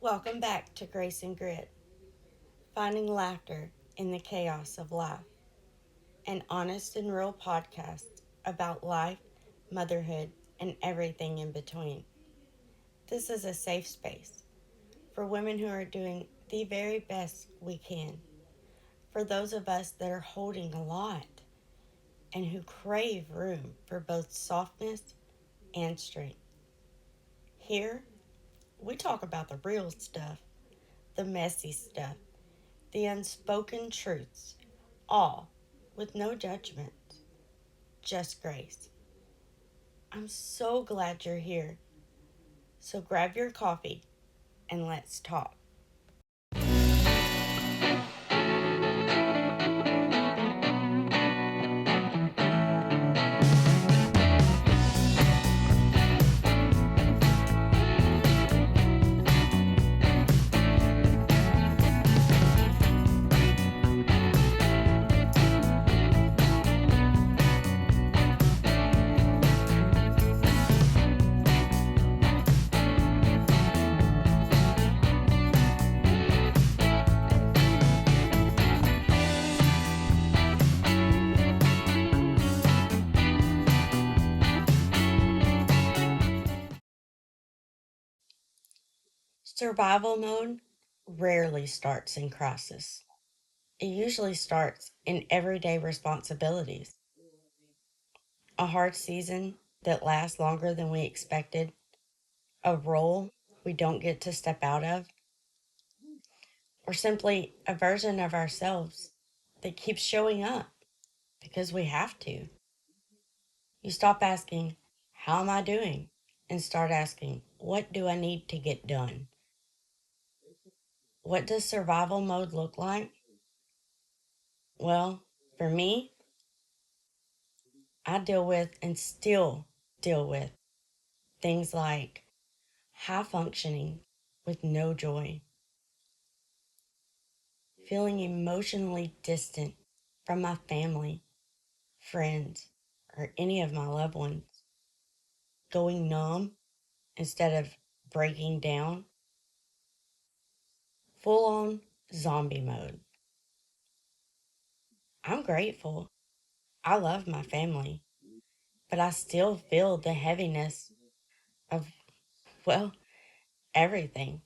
Welcome back to Grace and Grit, finding laughter in the chaos of life, an honest and real podcast about life, motherhood, and everything in between. This is a safe space for women who are doing the very best we can, for those of us that are holding a lot and who crave room for both softness and strength. Here, we talk about the real stuff, the messy stuff, the unspoken truths, all with no judgment, just grace. I'm so glad you're here. So grab your coffee and let's talk. Survival mode rarely starts in crisis. It usually starts in everyday responsibilities. A hard season that lasts longer than we expected, a role we don't get to step out of, or simply a version of ourselves that keeps showing up because we have to. You stop asking, how am I doing? And start asking, what do I need to get done? What does survival mode look like? Well, for me, I deal with and still deal with things like high functioning with no joy, feeling emotionally distant from my family, friends, or any of my loved ones, going numb instead of breaking down, full on zombie mode. I'm grateful. I love my family, but I still feel the heaviness of, well, everything.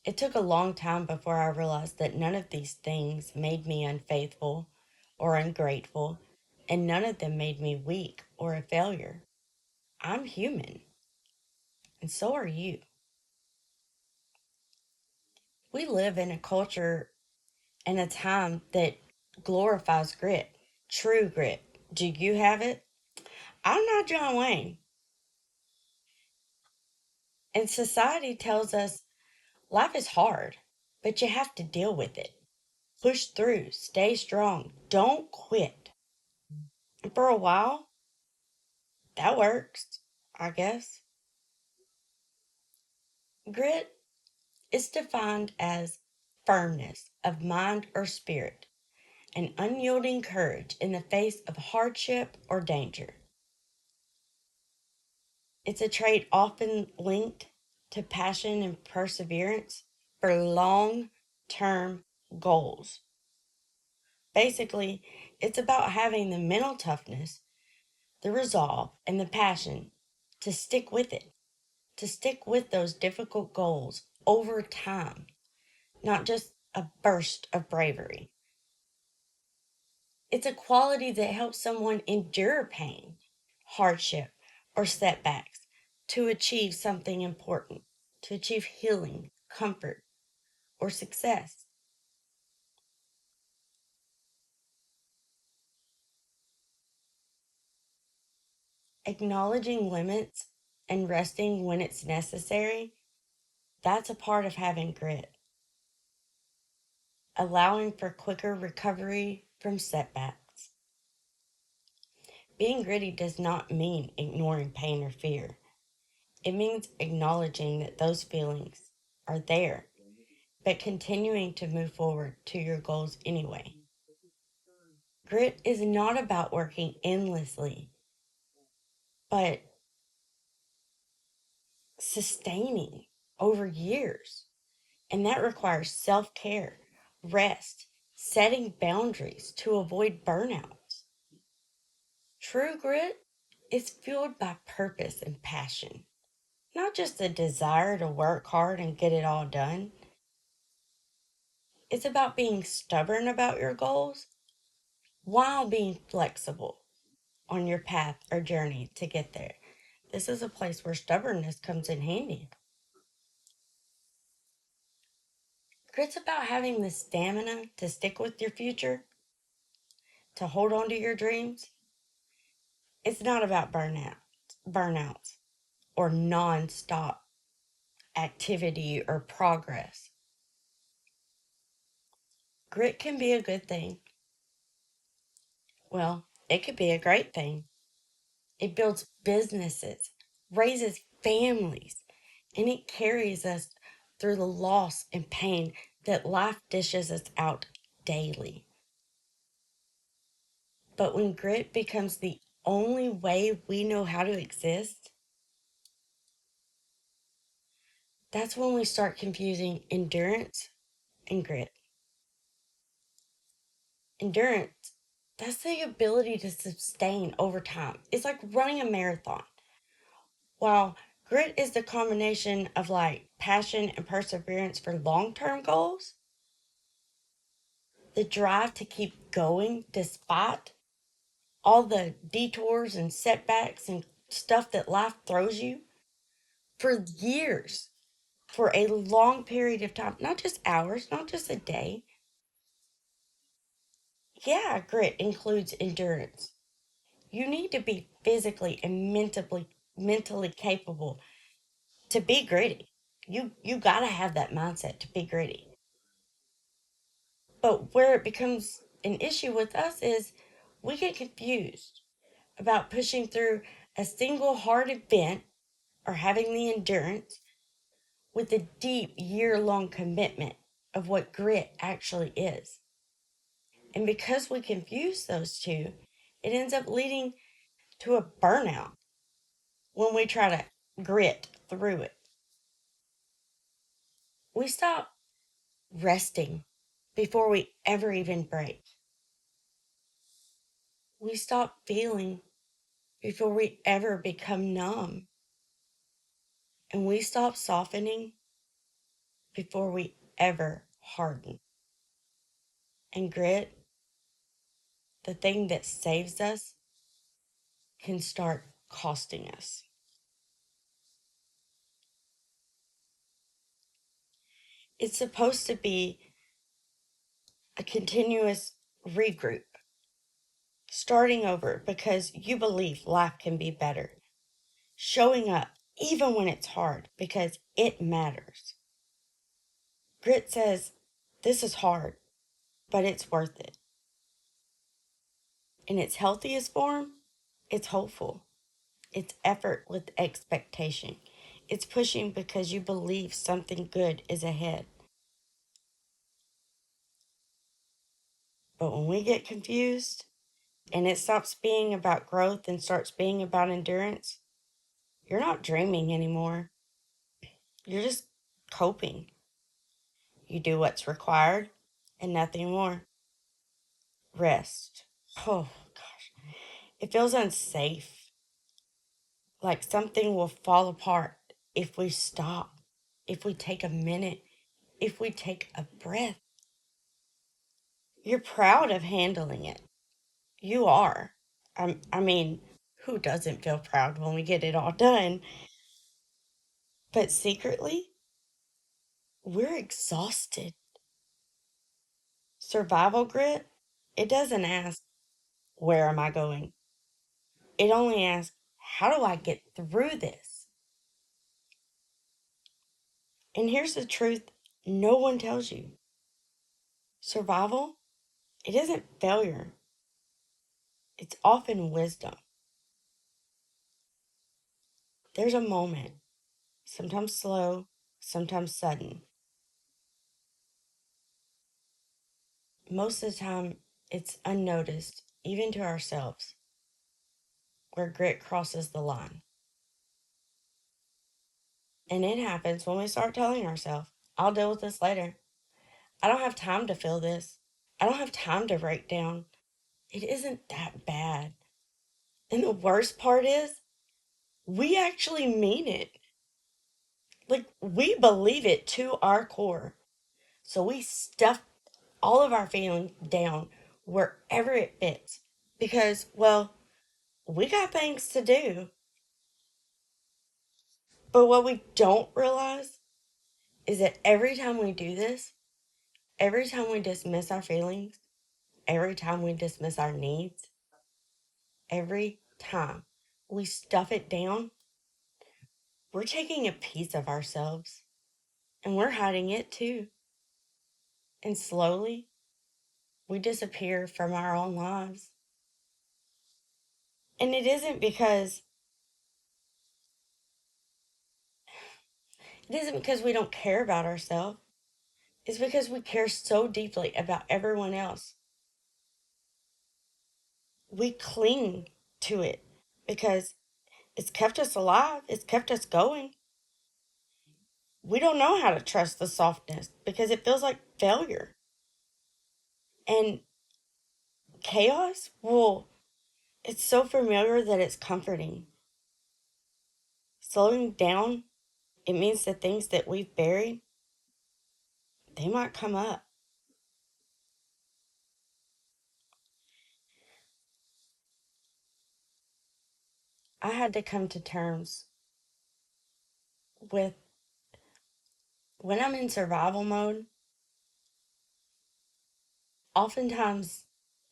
It took a long time before I realized that none of these things made me unfaithful or ungrateful, and none of them made me weak or a failure. I'm human, and so are you. We live in a culture and a time that glorifies grit, true grit. Do you have it? I'm not John Wayne. And society tells us life is hard, but you have to deal with it. Push through, stay strong, don't quit. And for a while, that works, I guess. Grit is defined as firmness of mind or spirit, an unyielding courage in the face of hardship or danger. It's a trait often linked to passion and perseverance for long term goals. Basically, it's about having the mental toughness, the resolve, and the passion to stick with it, to stick with those difficult goals over time, not just a burst of bravery. It's a quality that helps someone endure pain, hardship, or setbacks to achieve something important, to achieve healing, comfort, or success. Acknowledging limits and resting when it's necessary, that's a part of having grit. Allowing for quicker recovery from setbacks. Being gritty does not mean ignoring pain or fear. It means acknowledging that those feelings are there, but continuing to move forward to your goals anyway. Grit is not about working endlessly, but sustaining. over years. And that requires self care, rest, setting boundaries to avoid burnout. True grit is fueled by purpose and passion, not just a desire to work hard and get it all done. It's about being stubborn about your goals while being flexible on your path or journey to get there. This is a place where stubbornness comes in handy. Grit's about having the stamina to stick with your future, to hold on to your dreams. It's not about burnouts, or non-stop activity or progress. Grit can be a good thing. Well, it could be a great thing. It builds businesses, raises families, and it carries us through the loss and pain that life dishes us out daily. But when grit becomes the only way we know how to exist, that's when we start confusing endurance and grit. Endurance, that's the ability to sustain over time. It's like running a marathon. While grit is the combination of like passion and perseverance for long term goals, the drive to keep going despite all the detours and setbacks and stuff that life throws you for years, for a long period of time, not just hours, not just a day. Yeah, grit includes endurance. You need to be physically and mentally capable to be gritty. You got to have that mindset to be gritty. But where it becomes an issue with us is we get confused about pushing through a single hard event or having the endurance with the deep year-long commitment of what grit actually is. And because we confuse those two, it ends up leading to a burnout when we try to grit through it. We stop resting before we ever even break. We stop feeling before we ever become numb. And we stop softening before we ever harden. And grit, the thing that saves us, can start costing us. It's supposed to be a continuous regroup, starting over because you believe life can be better, showing up even when it's hard because it matters. Grit says, this is hard, but it's worth it. In its healthiest form, it's hopeful. It's effort with expectation. It's pushing because you believe something good is ahead. But when we get confused and it stops being about growth and starts being about endurance, you're not dreaming anymore. You're just coping. You do what's required and nothing more. Rest. Oh, gosh. It feels unsafe. Like something will fall apart if we stop, if we take a minute, if we take a breath. You're proud of handling it. You are. I mean, who doesn't feel proud when we get it all done? But secretly, we're exhausted. Survival grit, it doesn't ask, where am I going? It only asks, how do I get through this? And here's the truth no one tells you: survival, it isn't failure, it's often wisdom. There's a moment, sometimes slow, sometimes sudden. Most of the time, it's unnoticed, even to ourselves, where grit crosses the line. And it happens when we start telling ourselves, I'll deal with this later. I don't have time to feel this. I don't have time to break down. It isn't that bad. And the worst part is, we actually mean it. Like, we believe it to our core. So we stuff all of our feelings down wherever it fits. Because, well, we got things to do. But what we don't realize is that every time we do this, every time we dismiss our feelings, every time we dismiss our needs, every time we stuff it down, we're taking a piece of ourselves and we're hiding it too. And slowly, we disappear from our own lives. And it isn't because we don't care about ourselves. It's because we care so deeply about everyone else. We cling to it because it's kept us alive, it's kept us going. We don't know how to trust the softness because it feels like failure. And chaos, well, it's so familiar that it's comforting. Slowing down, it means the things that we've buried, they might come up. I had to come to terms with when I'm in survival mode, oftentimes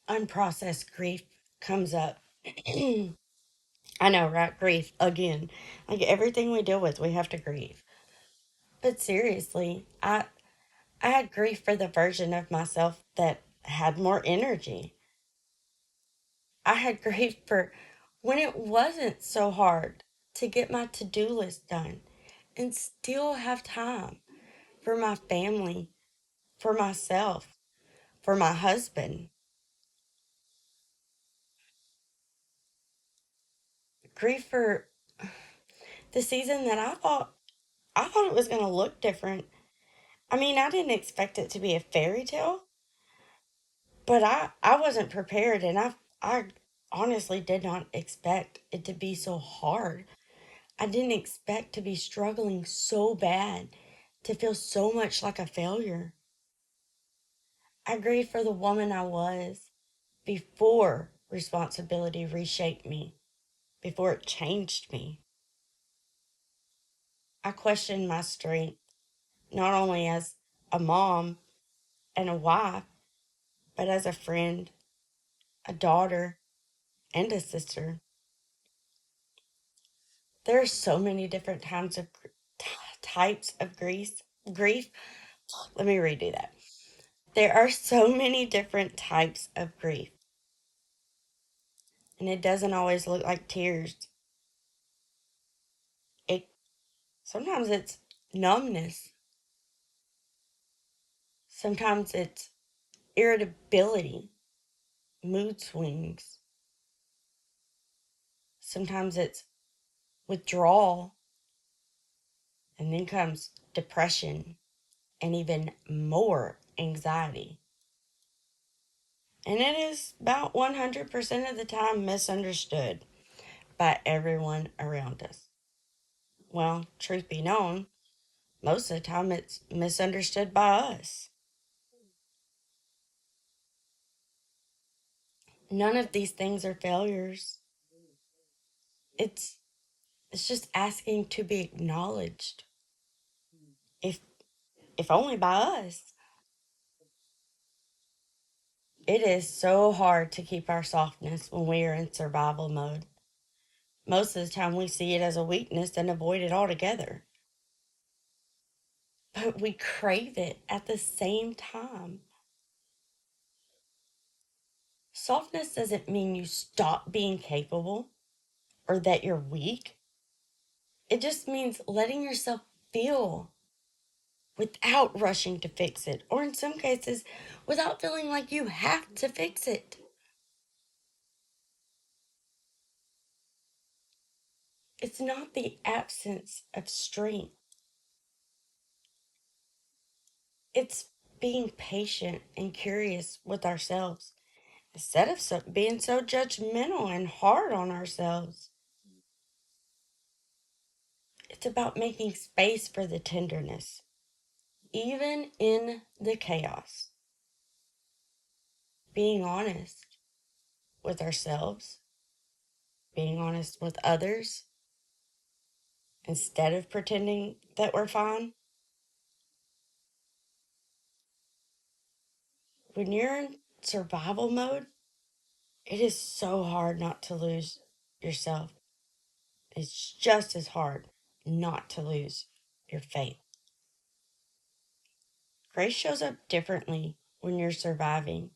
unprocessed grief comes up. I know, right? Grief again. Like everything we deal with, we have to grieve. But seriously, I had grief for the version of myself that had more energy. I had grief for when it wasn't so hard to get my to-do list done and still have time for my family, for myself, for my husband. Grief for the season that I thought it was going to look different. I mean, I didn't expect it to be a fairy tale, but I wasn't prepared, and I honestly did not expect it to be so hard. I didn't expect to be struggling so bad, to feel so much like a failure. I grieved for the woman I was before responsibility reshaped me, before it changed me. I questioned my strength, not only as a mom and a wife, but as a friend, a daughter, and a sister. There are so many different types of grief. Let me redo that. There are so many different types of grief, and it doesn't always look like tears. It sometimes it's numbness. Sometimes it's irritability, mood swings. Sometimes it's withdrawal, and then comes depression and even more anxiety. And it is about 100% of the time misunderstood by everyone around us. Well, truth be known, most of the time it's misunderstood by us. None of these things are failures. It's it's just asking to be acknowledged. If if only by us. It is so hard to keep our softness when we are in survival mode. Most of the time we see it as a weakness and avoid it altogether. But we crave it at the same time. Softness doesn't mean you stop being capable or that you're weak. It just means letting yourself feel without rushing to fix it, or in some cases, without feeling like you have to fix it. It's not the absence of strength, It's being patient and curious with ourselves instead of being so judgmental and hard on ourselves. It's about making space for the tenderness, even in the chaos. Being honest with ourselves, being honest with others, instead of pretending that we're fine. When you're in survival mode, it is so hard not to lose yourself. It's just as hard not to lose your faith. Grace shows up differently when you're surviving.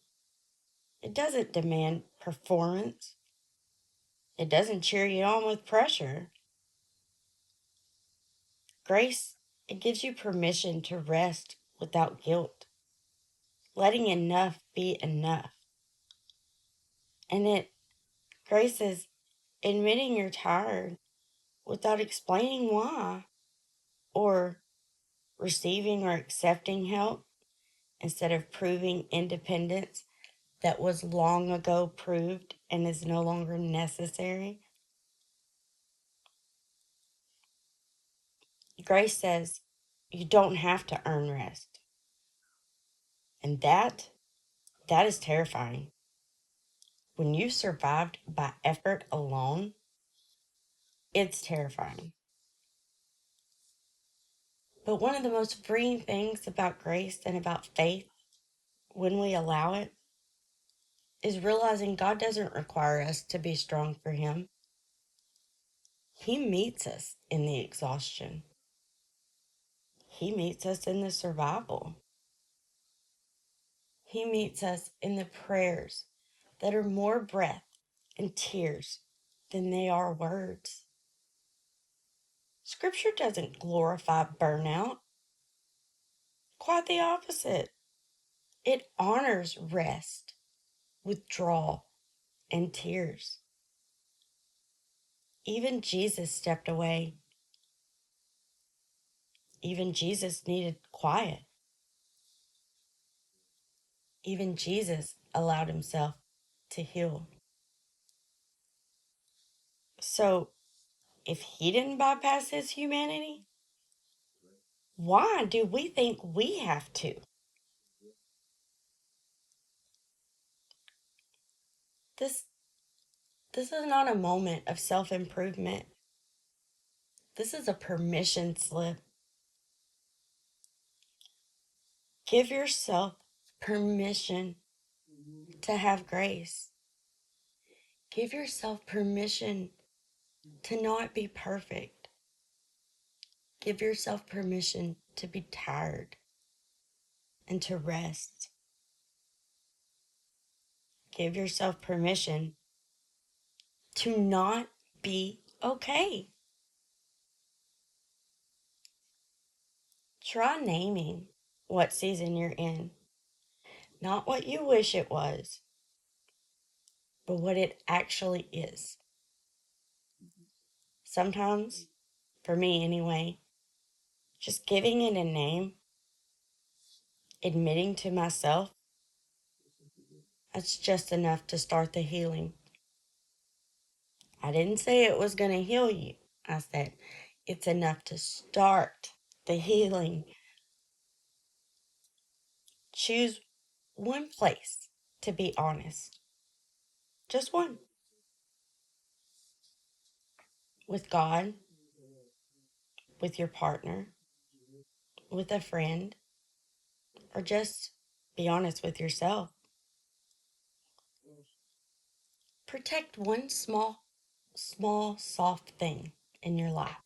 It doesn't demand performance. It doesn't cheer you on with pressure. Grace, it gives you permission to rest without guilt, letting enough be enough. And grace is admitting you're tired without explaining why, or receiving or accepting help instead of proving independence that was long ago proved and is no longer necessary. Grace says you don't have to earn rest. And that is terrifying. When you survived by effort alone, it's terrifying. But one of the most freeing things about grace and about faith, when we allow it, is realizing God doesn't require us to be strong for Him. He meets us in the exhaustion, He meets us in the survival. He meets us in the prayers that are more breath and tears than they are words. Scripture doesn't glorify burnout, quite the opposite. It honors rest, withdrawal, and tears. Even Jesus stepped away. Even Jesus needed quiet. Even Jesus allowed himself to heal. So, if he didn't bypass his humanity, why do we think we have to? This this is not a moment of self-improvement. This is a permission slip. Give yourself permission to have grace. Give yourself permission to not be perfect. Give yourself permission to be tired and to rest. Give yourself permission to not be okay. Try naming what season you're in. Not what you wish it was, but what it actually is. Sometimes, for me anyway, just giving it a name, admitting to myself, that's just enough to start the healing. I didn't say it was going to heal you. I said it's enough to start the healing. Choose one place to be honest. Just one. With God, with your partner, with a friend, or just be honest with yourself. Protect one small, soft thing in your life.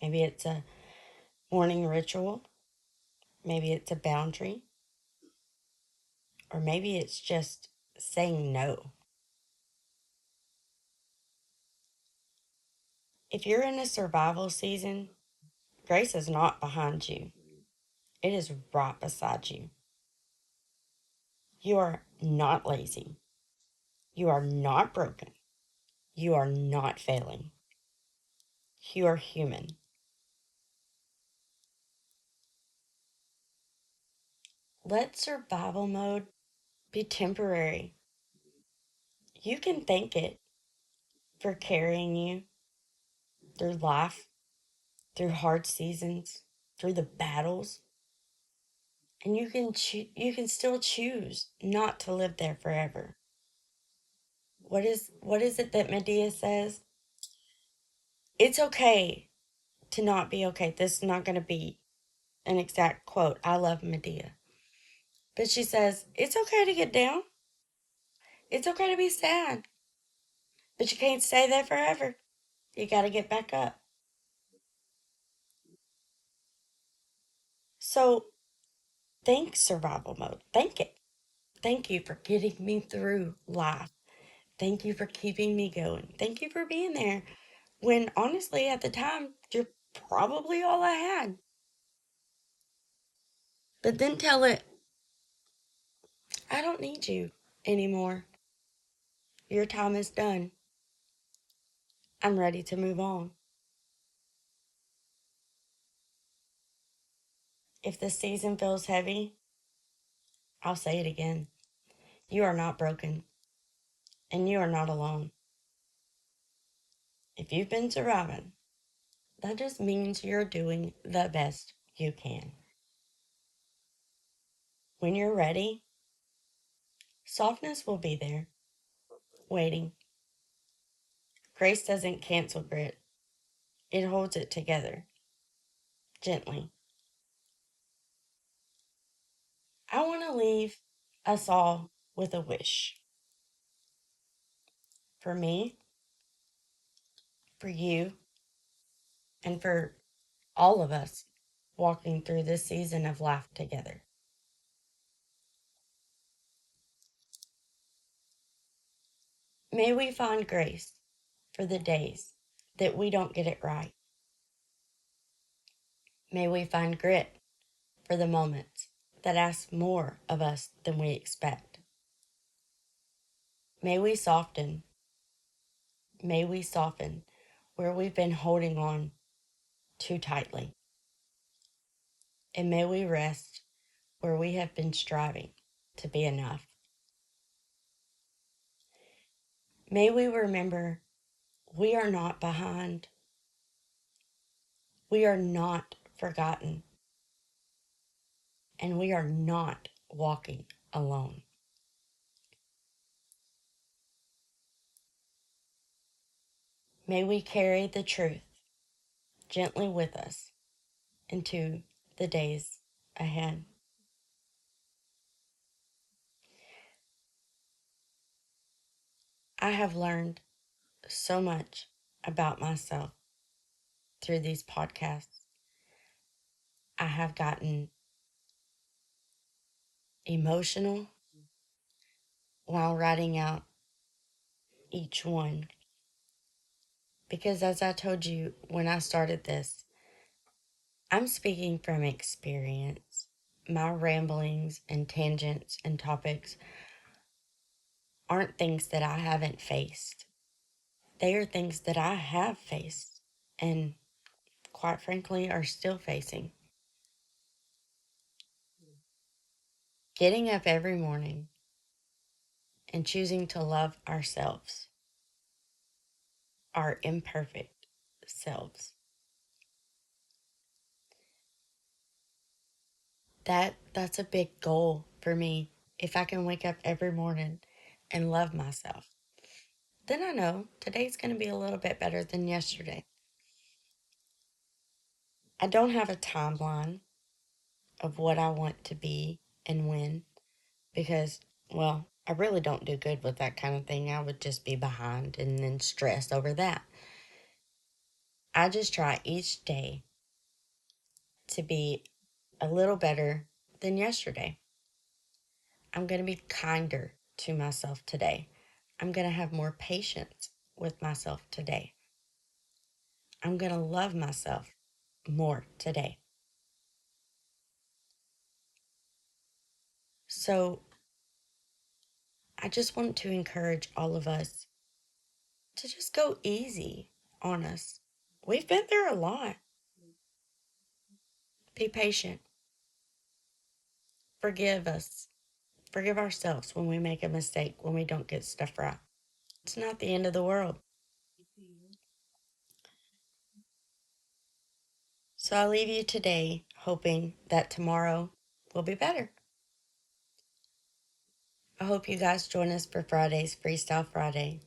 Maybe it's a morning ritual. Maybe it's a boundary. Or maybe it's just saying no. If you're in a survival season, grace is not behind you. It is right beside you. You are not lazy. You are not broken. You are not failing. You are human. Let survival mode be temporary. You can thank it for carrying you through life, through hard seasons, through the battles, and you can still choose not to live there forever. What is it that Medea says? It's okay to not be okay. This is not going to be an exact quote. I love Medea. But she says, it's okay to get down. It's okay to be sad. But you can't stay there forever. You got to get back up. So thank survival mode. Thank it. Thank you for getting me through life. Thank you for keeping me going. Thank you for being there when honestly at the time you're probably all I had. But then tell it, I don't need you anymore. Your time is done. I'm ready to move on. If the season feels heavy, I'll say it again. You are not broken, and you are not alone. If you've been surviving, that just means you're doing the best you can. When you're ready, softness will be there, waiting. Grace doesn't cancel grit, it holds it together, gently. I want to leave us all with a wish. For me, for you, and for all of us walking through this season of life together. May we find grace for the days that we don't get it right. May we find grit for the moments that ask more of us than we expect. May we soften, may we soften where we've been holding on too tightly. And may we rest where we have been striving to be enough. May we remember we are not behind. We are not forgotten. And we are not walking alone. May we carry the truth gently with us into the days ahead. I have learned so much about myself through these podcasts. I have gotten emotional while writing out each one. Because as I told you when I started this, I'm speaking from experience. My ramblings and tangents and topics aren't things that I haven't faced. They are things that I have faced and, quite frankly, are still facing. Getting up every morning and choosing to love ourselves, our imperfect selves. That's a big goal for me. If I can wake up every morning and love myself, then I know today's going to be a little bit better than yesterday. I don't have a timeline of what I want to be and when because, well, I really don't do good with that kind of thing. I would just be behind and then stress over that. I just try each day to be a little better than yesterday. I'm going to be kinder to myself today. I'm going to have more patience with myself today. I'm going to love myself more today. So I just want to encourage all of us to just go easy on us. We've been through a lot. Be patient. Forgive us. Forgive ourselves when we make a mistake, when we don't get stuff right. It's not the end of the world. So I leave you today hoping that tomorrow will be better. I hope you guys join us for Friday's Freestyle Friday.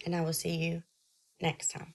And I will see you next time.